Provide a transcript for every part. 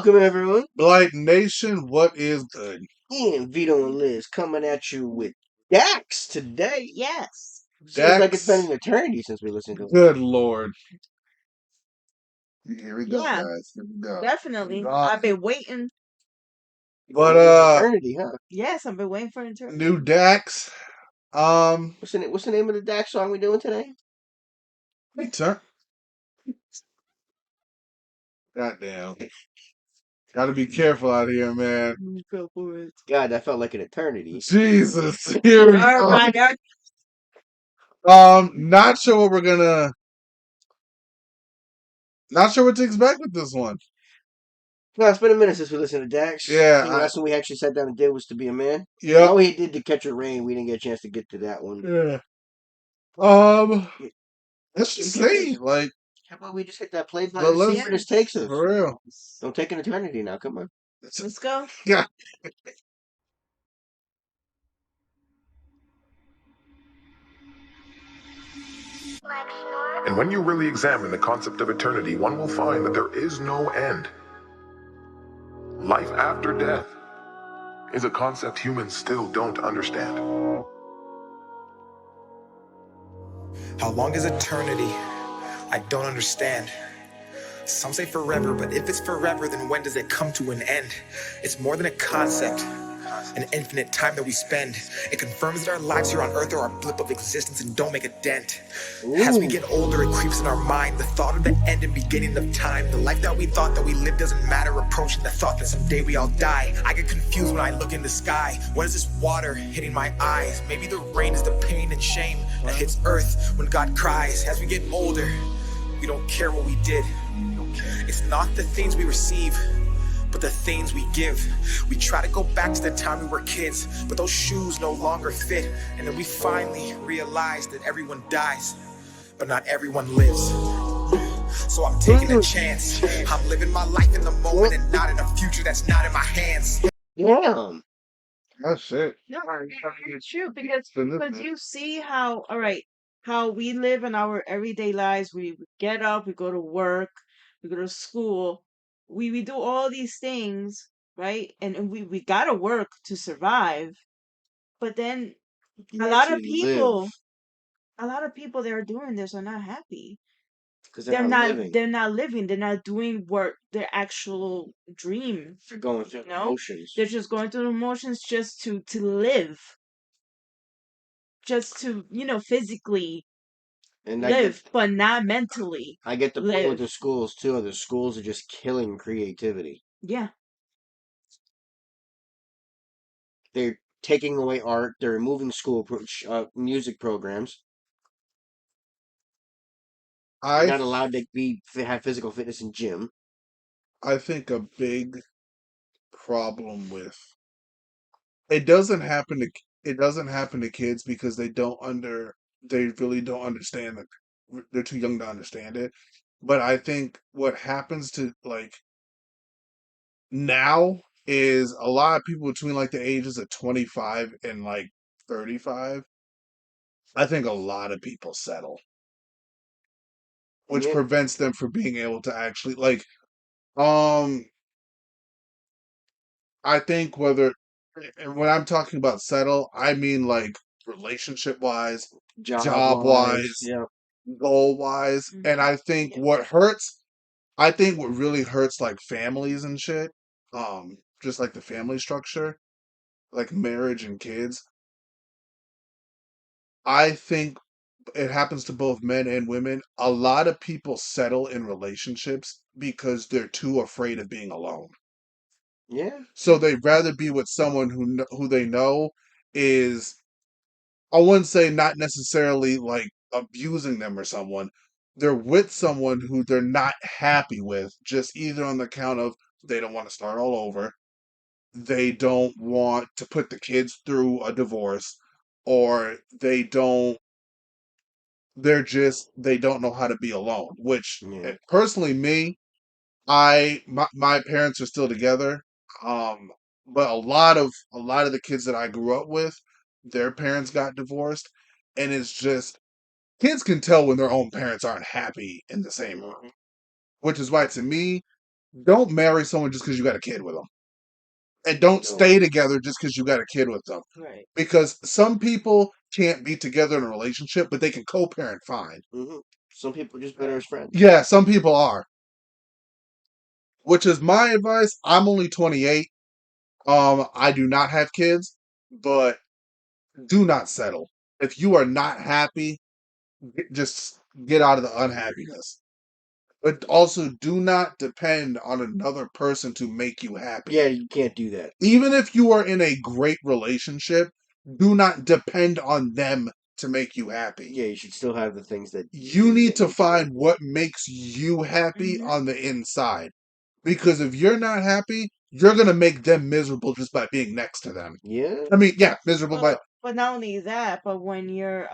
Welcome, everyone. Blite Nation, what is good? Ian, Vito, and Liz coming at you with Dax today. Yes. Seems like it's been Dax, an eternity since we listened to it. good lord. Here we go, Yeah, guys. Here we go. definitely. Uh, I've been waiting. but Eternity, huh? Yes, I've been waiting for an interview. new Dax. What's the name of the Dax song we doing today? Turn. Goddamn. Gotta be careful out here, man. Go for it. God, that felt like an eternity. Jesus. Here we All go. right. Not sure what we're gonna. Not sure what to expect with this one. No, it's been a minute since we listened to Dax. Yeah. I think the last one we actually sat down and did was To Be a Man. Yep. Oh, he did To Catch a Rain. We didn't get a chance to get to that one. Yeah. Let's just see. Like, How about we just hit that play but button and see let's where this takes us? for real. Don't take an eternity now. Come on. Let's go. Yeah. And when you really examine the concept of eternity, one will find that there is no end. Life after death is a concept humans still don't understand. How long is eternity? I don't understand. Some say forever, but if it's forever, then when does it come to an end? It's more than a concept, an infinite time that we spend. It confirms that our lives here on earth are a blip of existence and don't make a dent. As we get older, it creeps in our mind, the thought of the end and beginning of time. The life that we thought that we lived doesn't matter, approaching the thought that someday we all die. I get confused when I look in the sky. What is this water hitting my eyes? Maybe the rain is the pain and shame that hits earth when God cries. As we get older, we don't care what we did. It's not the things we receive, but the things we give. We try to go back to the time we were kids, but those shoes no longer fit. And then we finally realize that everyone dies, but not everyone lives. So I'm taking a chance. I'm living my life in the moment and not in a future that's not in my hands. Damn. That's it. No, it's true because you see how how we live in our everyday lives. We get up, we go to work, we go to school, we do all these things, right? And we gotta work to survive. But then a lot of people, that are doing this are not happy. Because they're not living. They're not living. They're not doing work. Their actual dream. They're going through emotions. They're just going through the emotions just to live, just to physically And live, but not mentally. I get the point live. with the schools too. The schools are just killing creativity. Yeah. They're taking away art. They're removing music programs. They're not allowed to have physical fitness in gym. I think a big problem with it doesn't happen to kids because they really don't understand it. They're too young to understand it. But I think what happens to like now is a lot of people between like the ages of 25 and like 35. I think a lot of people settle, which prevents them from being able to actually like I think and when I'm talking about settle, I mean like relationship wise, job wise, yeah. goal wise. And I think I think what really hurts like families and shit, just like the family structure, like marriage and kids. I think it happens to both men and women. A lot of people settle in relationships because they're too afraid of being alone. Yeah. So they'd rather be with someone who they know is, I wouldn't say not necessarily like abusing them or someone. They're with someone who they're not happy with, just either on the account of they don't want to start all over, they don't want to put the kids through a divorce, or they don't know how to be alone. Which personally, my parents are still together. But a lot of the kids that I grew up with, their parents got divorced, and it's just kids can tell when their own parents aren't happy in the same room. Which is why to me, don't marry someone just because you got a kid with them. And don't stay together just because you got a kid with them. Right. Because some people can't be together in a relationship, but they can co-parent fine. Mm-hmm. Some people are just better as friends. Yeah, some people are. Which is my advice. I'm only 28. I do not have kids, but do not settle. If you are not happy, just get out of the unhappiness. But also do not depend on another person to make you happy. Yeah, you can't do that. Even if you are in a great relationship, do not depend on them to make you happy. Yeah, you should still have the things that You need to find what makes you happy on the inside. Because if you're not happy, you're going to make them miserable just by being next to them. Yeah. I mean, yeah, miserable by. But not only that, but when you're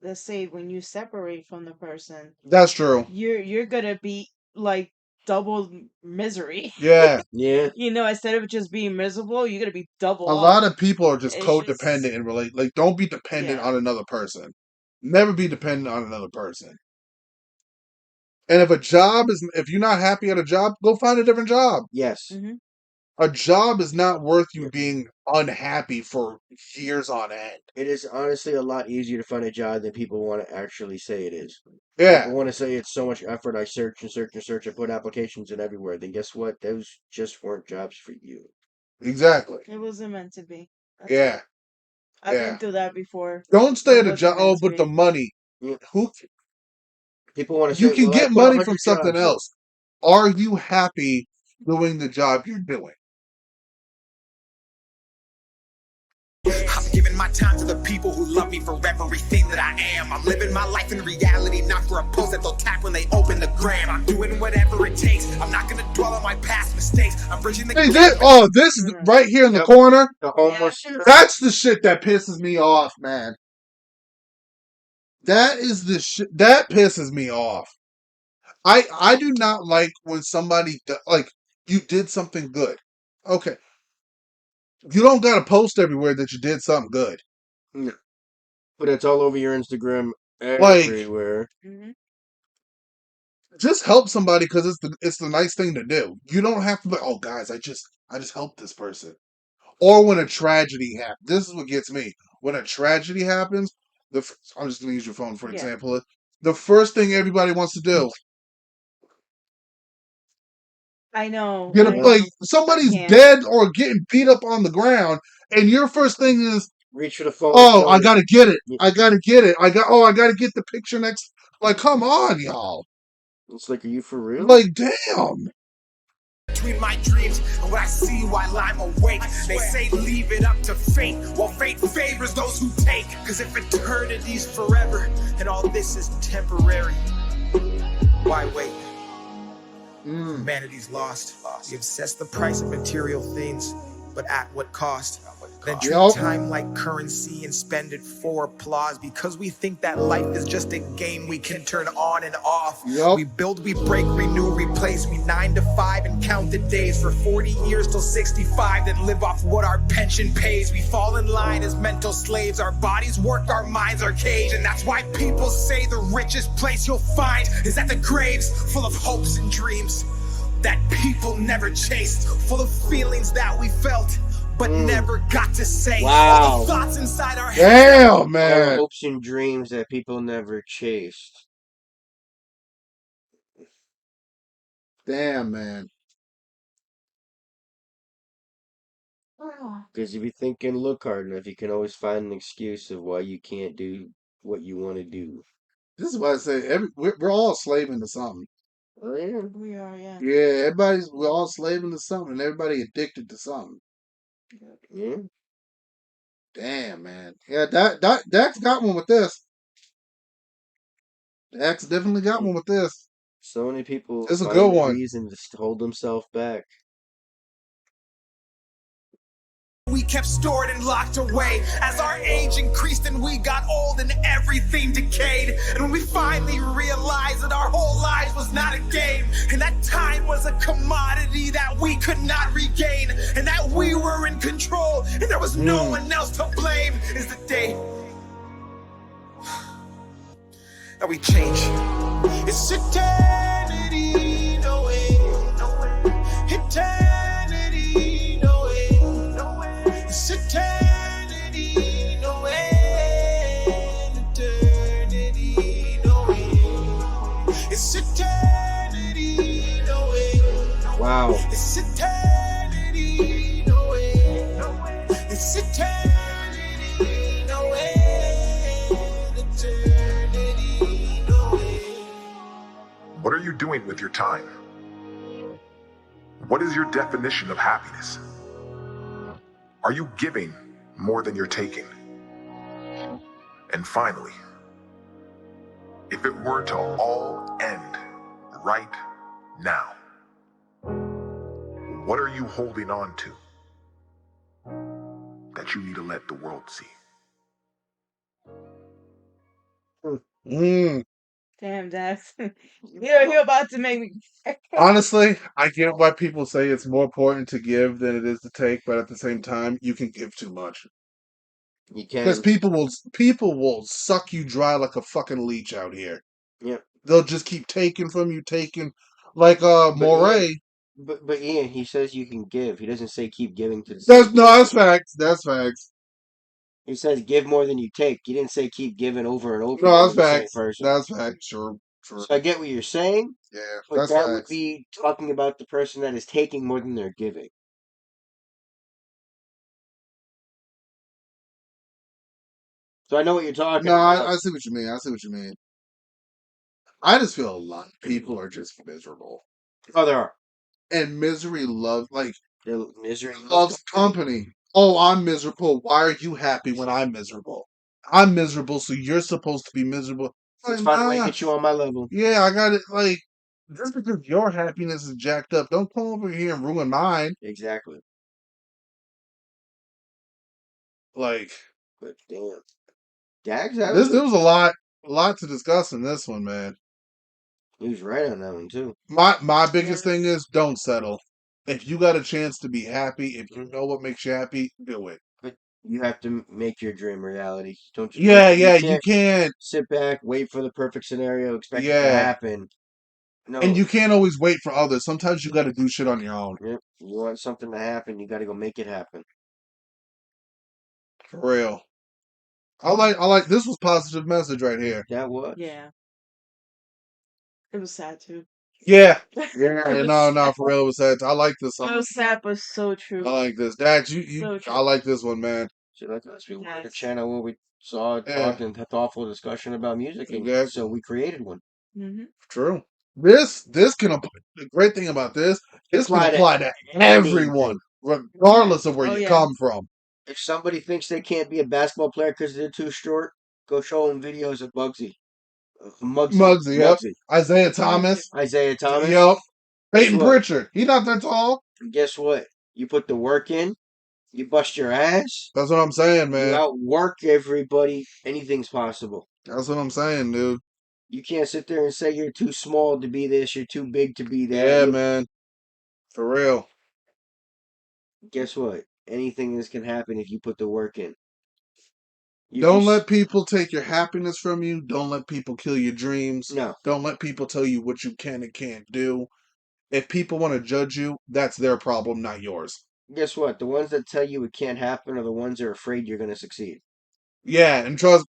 let's say when you separate from the person, That's true. you're gonna be like double misery. Yeah. Yeah. You know, instead of just being miserable, you're gonna be double A up. lot of people are just It's codependent just- and relate. Like, don't be dependent Yeah. on another person. Never be dependent on another person. And if you're not happy at a job, go find a different job. Yes. Mhm. A job is not worth you being unhappy for years on end. It is honestly a lot easier to find a job than people want to actually say it is. Yeah, People want to say it's so much effort. I search and search and search. I put applications in everywhere. Then guess what? Those just weren't jobs for you. exactly. It wasn't meant to be. That's Yeah, it. I've been through that before. Don't stay It at a wasn't job. meant Oh, to but the be. money. Yeah. Who People want to you say, can well, I get put money 100 from something jobs. else. Are you happy doing the job you're doing? I'm giving my time to the people who love me for everything that I am. I'm living my life in reality, not for a post that they'll tap when they open the gram. I'm doing whatever it takes. I'm not gonna dwell on my past mistakes. I'm bridging the Hey, gap. this is right here in the Yep. corner. The homeless. That's the shit that pisses me off, man. That is the shit that pisses me off. I do not like when somebody like you did something good. Okay, you don't got to post everywhere that you did something good. No. But it's all over your Instagram Like, everywhere. Mhm. just help somebody because it's the nice thing to do. You don't have to be, oh guys, I just helped this person. Or when a tragedy happens, this is what gets me. When a tragedy happens, I'm just gonna use your phone for Yeah. example. The first thing everybody wants to do, I know. get I up, know. like I somebody's can't. dead or getting beat up on the ground, and your first thing is, Reach for the phone. oh, I gotta get it. Yeah. I gotta get it. I gotta get the picture next. Like, come on, y'all. It's like, are you for real? Like, damn. Between my dreams and what I see while I'm awake. They say leave it up to fate. Well, fate favors those who take. Cause if eternity's forever and all this is temporary, why wait? Humanity's lost. We obsess the price of material things, but at what cost? Then treat Yup. time like currency and spend it for applause because we think that life is just a game we can turn on and off. Yup. We build, we break, renew, replace. We 9 to 5 and count the days for 40 years till 65, then live off what our pension pays. We fall in line as mental slaves. Our bodies work, our minds are caged, and that's why people say the richest place you'll find is at the graves, full of hopes and dreams that people never chased, full of feelings that we felt but never got to say. Wow. All the thoughts inside our heads. Damn, All the man. hopes and dreams that people never chased. Damn, man. Because if you think and look hard enough, you can always find an excuse of why you can't do what you want to do. This is why I say we're all slaving to something. Oh, yeah. We are, yeah. Yeah, we're all slaving to something, and everybody addicted to something. Yeah. Damn, man. Yeah, Dax got one with this. Dax definitely got one with this. So many people It's a find good a one. reason to hold themselves back. We kept stored and locked away as our age increased and we got old and everything decayed. And when we finally realized that our whole lives was not a game, and that time was a commodity that we could not regain, and that we were in control and there was no one else to blame, is the day that we change. It's eternity, no way, no eternity, no way. It's eternity, no way. Eternity, no way. It's eternity, no way. Wow. It's eternity, no way. It's eternity, no way. Eternity, no way. What are you doing with your time? What is your definition of happiness? Are you giving more than you're taking? And finally, if it were to all end right now, what are you holding on to that you need to let the world see? Mm. Damn, Dax. You're about to make me. Honestly, I get why people say it's more important to give than it is to take, but at the same time, you can give too much. You Because can. people will suck you dry like a fucking leech out here. Yep. They'll just keep taking from you, taking like Moray. But Ian, he says you can give. He doesn't say keep giving to the That's same no, person. that's facts. That's facts. He says give more than you take. He didn't say keep giving over and over No, again that's to the same facts. person. That's facts. Sure, sure. So I get what you're saying, Yeah, but that's that would facts. be talking about the person that is taking more than they're giving. So I know what you're talking No, about. I see what you mean. I see what you mean. I just feel a lot of people are just miserable, Oh, there are. and misery loves like The misery loves company. Oh, I'm miserable. Why are you happy when I'm miserable? I'm miserable, so you're supposed to be miserable. Let's Like, find a way to nah. get you on my level. Yeah, I got it. Like, just because your happiness is jacked up, don't come over here and ruin mine. Exactly. Like, But damn. Dags, that this was there was a lot to discuss in this one, man. he was right on that one too. My biggest Yeah. thing is don't settle. If you got a chance to be happy, if you know what makes you happy, do it. But you have to make your dream reality. Don't you? Yeah, You yeah, you can't can't. sit back, wait for the perfect scenario, expect it to Yeah, happen. and No. you can't always wait for others. Sometimes you got to do shit on your own. Yep. You want something to happen, you got to go make it happen. For real. I like this was positive message right here. That was. Yeah. It was sad too. Yeah. Yeah. It was No, sad. for real, it was sad. I like this. It was sad, but so true. I like this. Dad, So I true. like this one, man. So like us, we wanted a Yes. channel where we saw, Yeah, talked, and had thoughtful discussion about music, and exactly. so we created one. Mm-hmm. True. This can the great thing about this can Apply to apply to everyone, anything. regardless of where Oh you yeah. come from. If somebody thinks they can't be a basketball player because they're too short, go show them videos of Muggsy, yep. Muggsy, Isaiah Muggsy. Thomas, Isaiah Thomas. yep. Guess Peyton what? Pritchard, he not that tall. Guess what? You put the work in, you bust your ass, That's what I'm saying, you man. outwork everybody. Anything's possible. That's what I'm saying, dude. You can't sit there and say you're too small to be this, you're too big to be that. Yeah, man. For real. Guess what? Anything this can happen if you put the work in. Don't let people take your happiness from you. Don't let people kill your dreams. No. Don't let people tell you what you can and can't do. If people want to judge you, that's their problem, not yours. Guess what? The ones that tell you it can't happen are the ones that are afraid you're going to succeed. Yeah, and trust,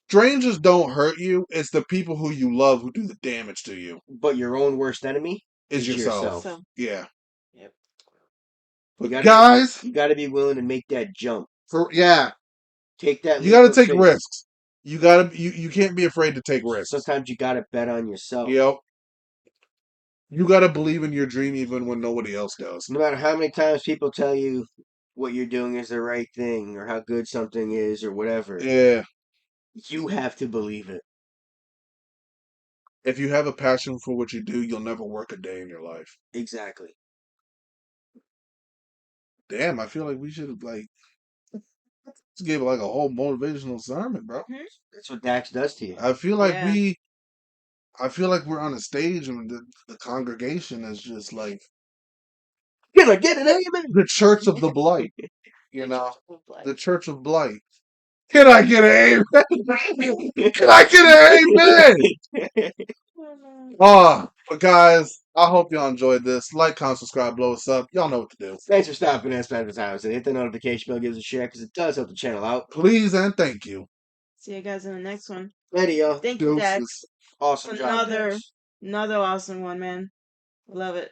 strangers don't hurt you. It's the people who you love who do the damage to you. But your own worst enemy Is is yourself. So Yeah. Yep. But You guys, got to be willing to make that jump. you Take that got leap to of take faith. risks. You can't be afraid to take risks. Sometimes you got to bet on yourself. Yep. You got to believe in your dream even when nobody else does. No matter how many times people tell you what you're doing is the right thing or how good something is or whatever, Yeah. you have to believe it. If you have a passion for what you do, you'll never work a day in your life. Exactly. Damn, I feel like we should have just gave like a whole motivational sermon, bro. That's what Dax does to you. I feel like Yeah. we're on a stage and the congregation is just like Can I get an amen? the Church of the Blight, you know, the Church of Blight. Can I get an amen? Can I get an amen? Oh, no. Ah, But guys, I hope y'all enjoyed this. Like, comment, subscribe, blow us up. Y'all know what to do. Thanks for stopping in, spending the time, and hit the notification bell, give us a share, because it does help the channel out. Please and thank you. See you guys in the next one. Ready, y'all. Thank you, Dax. Awesome job, Another Dax. awesome one, man. Love it.